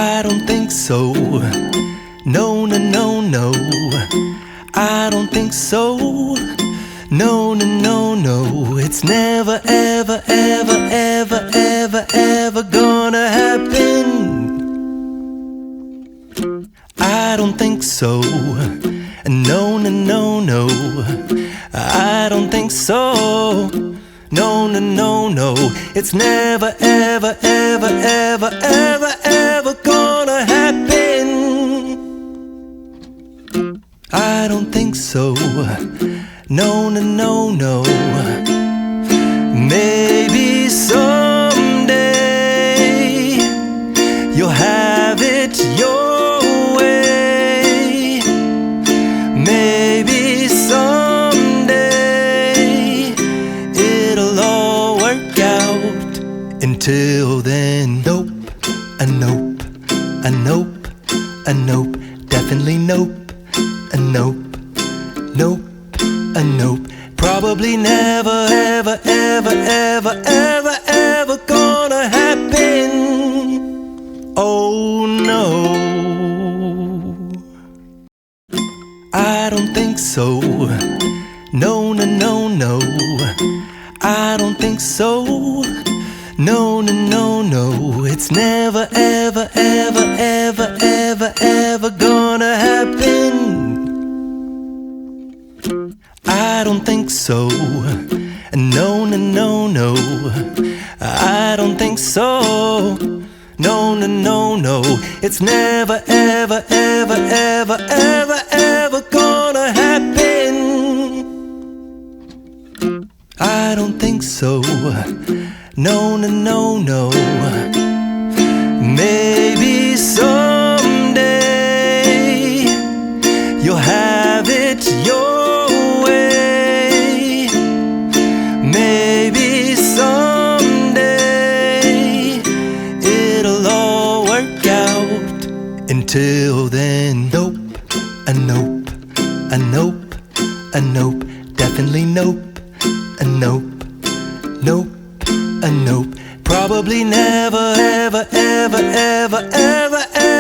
I don't think so. No, no, no, no. I don't think so. No, no, no, no. It's never, ever, ever, ever, ever, ever gonna happen. I don't think so. No, no, no, no. I don't think so. No, no, no, no. It's never, ever, ever, ever, ever, ever gonna happen. I don't think so. No, no, no, no. Maybe someday you'll have it your way. Maybe someday it'll all work out. Until then, nope, a nope, a nope, a nope, definitely nope, a nope, nope, a nope. Probably never, ever, ever, ever, ever, ever gonna happen. Oh no, I don't think so. No, no, no, no. I don't think so. No, no, no, no. It's never, ever, ever, ever, ever, ever gonna happen. I don't think so. No, no, no, no. I don't think so. No, no, no, no. It's never, ever, ever, ever, ever, ever gonna happen. I don't think so. No, no, no, no. Maybe someday you'll have it your way. Maybe someday it'll all work out. Until then, nope, a nope, a nope, a nope, definitely nope, a nope, nope, a nope. Probably never, ever, ever, ever, ever, ever